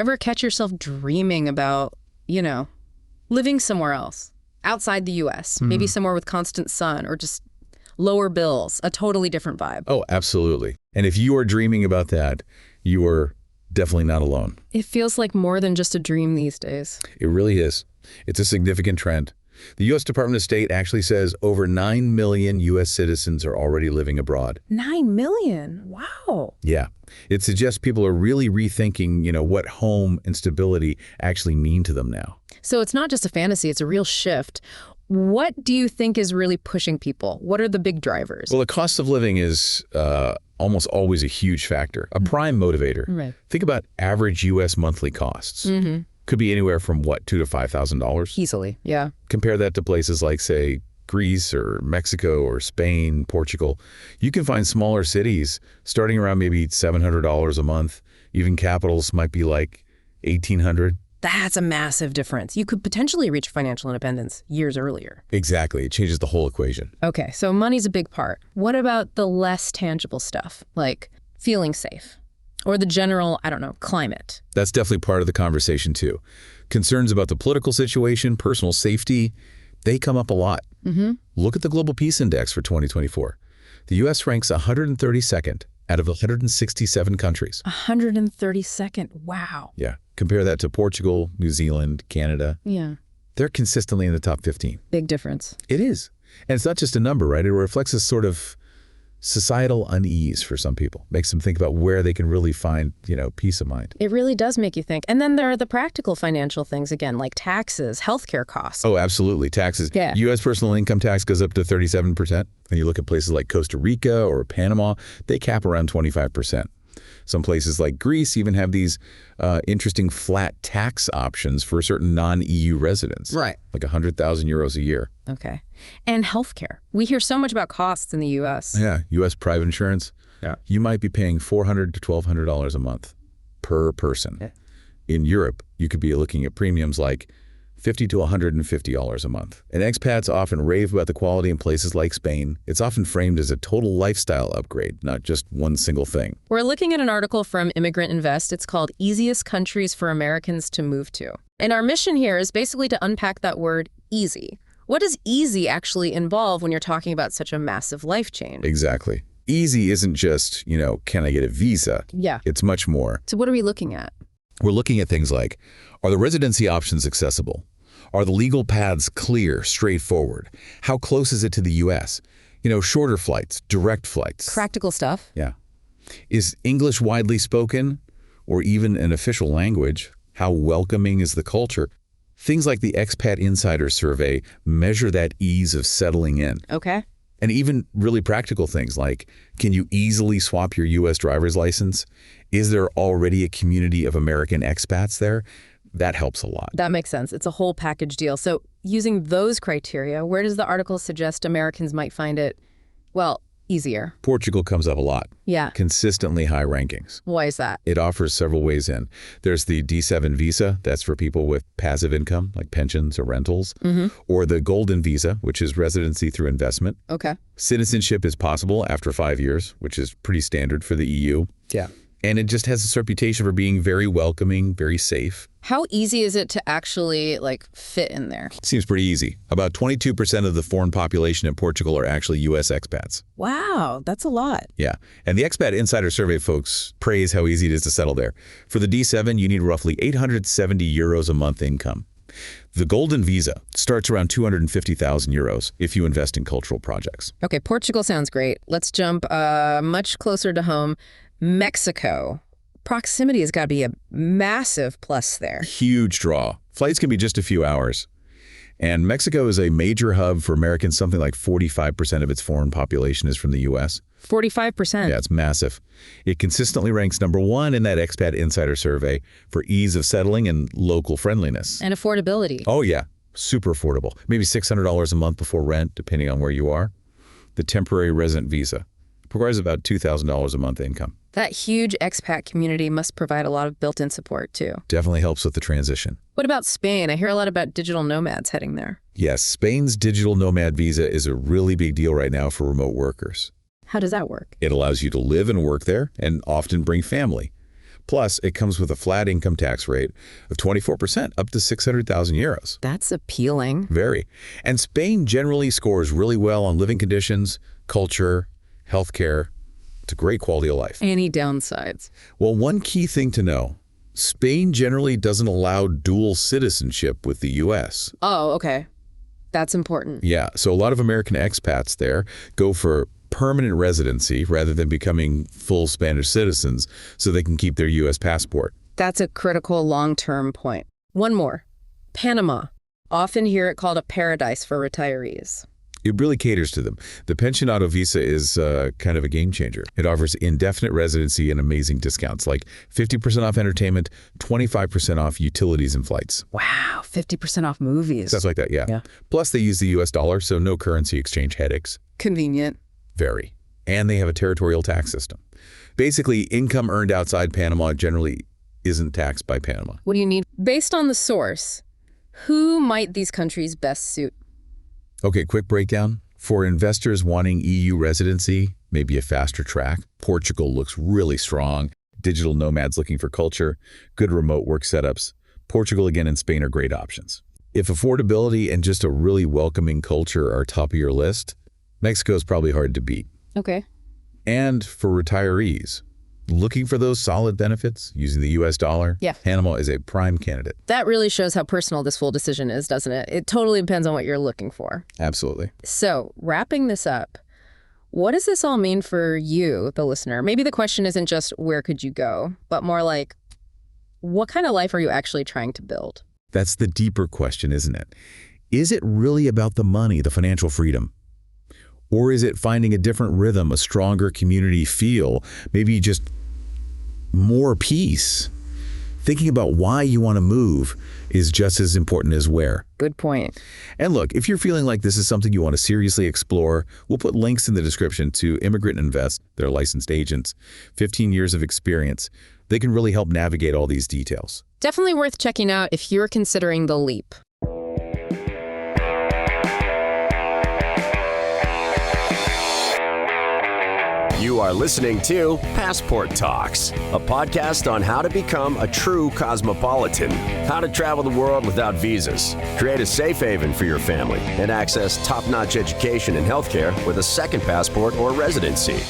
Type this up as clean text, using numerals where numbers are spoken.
Ever catch yourself dreaming about, living somewhere else, outside the U.S., maybe somewhere with constant sun or just lower bills, a totally different vibe? Oh, absolutely. And if you are dreaming about that, you are definitely not alone. It feels like more than just a dream these days. It really is. It's a significant trend. The U.S. Department of State actually says over 9 million U.S. citizens are already living abroad. 9 million? Wow. Yeah. It suggests people are really rethinking, what home and stability actually mean to them now. So it's not just a fantasy, it's a real shift. What do you think is really pushing people? What are the big drivers? Well, the cost of living is almost always a huge factor, a prime motivator. Right. Think about average U.S. monthly costs. Could be anywhere from, $2,000 to $5,000. Easily, yeah. Compare that to places like, say, Greece or Mexico or Spain, Portugal. You can find smaller cities starting around maybe $700 a month. Even capitals might be like $1,800. That's a massive difference. You could potentially reach financial independence years earlier. Exactly. It changes the whole equation. Okay, so money's a big part. What about the less tangible stuff, like feeling safe? Or the general, climate? That's definitely part of the conversation, too. Concerns about the political situation, personal safety, they come up a lot. Look at the Global Peace Index for 2024. The U.S. ranks 132nd out of 167 countries. 132nd, wow. Yeah. Compare that to Portugal, New Zealand, Canada. Yeah. They're consistently in the top 15. Big difference. It is. And it's not just a number, right? It reflects a sort of societal unease for some people. Makes them think about where they can really find, peace of mind. It really does make you think. And then there are the practical financial things again, like taxes, healthcare costs. Oh, absolutely. Taxes. Yeah. U.S. personal income tax goes up to 37%. And you look at places like Costa Rica or Panama, they cap around 25%. Some places like Greece even have these interesting flat tax options for certain non-EU residents. Right. Like 100,000 euros a year. Okay. And healthcare. We hear so much about costs in the U.S. Yeah. U.S. private insurance. Yeah. You might be paying $400 to $1,200 a month per person. Yeah. In Europe, you could be looking at premiums like $50 to $150 a month. And expats often rave about the quality in places like Spain. It's often framed as a total lifestyle upgrade, not just one single thing. We're looking at an article from Immigrant Invest. It's called Easiest Countries for Americans to Move to. And our mission here is basically to unpack that word easy. What does easy actually involve when you're talking about such a massive life change? Exactly. Easy isn't just, can I get a visa? Yeah. It's much more. So what are we looking at? We're looking at things like, are the residency options accessible? Are the legal paths clear, straightforward? How close is it to the U.S.? Shorter flights, direct flights. Practical stuff. Yeah. Is English widely spoken or even an official language? How welcoming is the culture? Things like the Expat Insider Survey measure that ease of settling in. Okay. And even really practical things like, can you easily swap your U.S. driver's license? Is there already a community of American expats there? That helps a lot. That makes sense. It's a whole package deal. So using those criteria, where does the article suggest Americans might find it, easier? Portugal comes up a lot. Yeah. Consistently high rankings. Why is that? It offers several ways in. There's the D7 visa. That's for people with passive income, like pensions or rentals. Or the Golden visa, which is residency through investment. Okay. Citizenship is possible after 5 years, which is pretty standard for the EU. Yeah. And it just has this reputation for being very welcoming, very safe. How easy is it to actually fit in there? Seems pretty easy. About 22% of the foreign population in Portugal are actually U.S. expats. Wow, that's a lot. Yeah. And the Expat Insider Survey folks praise how easy it is to settle there. For the D7, you need roughly 870 euros a month income. The Golden visa starts around 250,000 euros if you invest in cultural projects. Okay, Portugal sounds great. Let's jump much closer to home. Mexico. Proximity has got to be a massive plus there. Huge draw. Flights can be just a few hours. And Mexico is a major hub for Americans. Something like 45% of its foreign population is from the U.S. 45%? Yeah, it's massive. It consistently ranks #1 in that Expat Insider Survey for ease of settling and local friendliness. And affordability. Oh, yeah. Super affordable. Maybe $600 a month before rent, depending on where you are. The temporary resident visa requires about $2,000 a month income. That huge expat community must provide a lot of built-in support, too. Definitely helps with the transition. What about Spain? I hear a lot about digital nomads heading there. Yes, Spain's digital nomad visa is a really big deal right now for remote workers. How does that work? It allows you to live and work there and often bring family. Plus, it comes with a flat income tax rate of 24%, up to 600,000 euros. That's appealing. Very. And Spain generally scores really well on living conditions, culture, healthcare. It's a great quality of life. Any downsides? Well, one key thing to know, Spain generally doesn't allow dual citizenship with the U.S. Oh, okay. That's important. Yeah, so a lot of American expats there go for permanent residency rather than becoming full Spanish citizens so they can keep their U.S. passport. That's a critical long-term point. One more. Panama. Often hear it called a paradise for retirees. It really caters to them. The Pensionado visa is kind of a game changer. It offers indefinite residency and amazing discounts, like 50% off entertainment, 25% off utilities and flights. Wow, 50% off movies. Stuff like that, yeah. Plus, they use the U.S. dollar, so no currency exchange headaches. Convenient. Very. And they have a territorial tax system. Basically, income earned outside Panama generally isn't taxed by Panama. What do you need? Based on the source, who might these countries best suit? Okay, quick breakdown. For investors wanting EU residency, maybe a faster track, Portugal looks really strong. Digital nomads looking for culture, good remote work setups. Portugal again and Spain are great options. If affordability and just a really welcoming culture are top of your list, Mexico's probably hard to beat. Okay. And for retirees, looking for those solid benefits using the U.S. dollar, Panama is a prime candidate. That really shows how personal this full decision is, doesn't it? It totally depends on what you're looking for. Absolutely. So, wrapping this up, what does this all mean for you, the listener? Maybe the question isn't just where could you go, but more like, what kind of life are you actually trying to build? That's the deeper question, isn't it? Is it really about the money, the financial freedom? Or is it finding a different rhythm, a stronger community feel, maybe just more peace? Thinking about why you want to move is just as important as where. Good point. And look, if you're feeling like this is something you want to seriously explore, we'll put links in the description to Immigrant Invest, their licensed agents, 15 years of experience. They can really help navigate all these details. Definitely worth checking out if you're considering the leap. You are listening to Passport Talks, a podcast on how to become a true cosmopolitan, how to travel the world without visas, create a safe haven for your family, and access top-notch education and healthcare with a second passport or residency.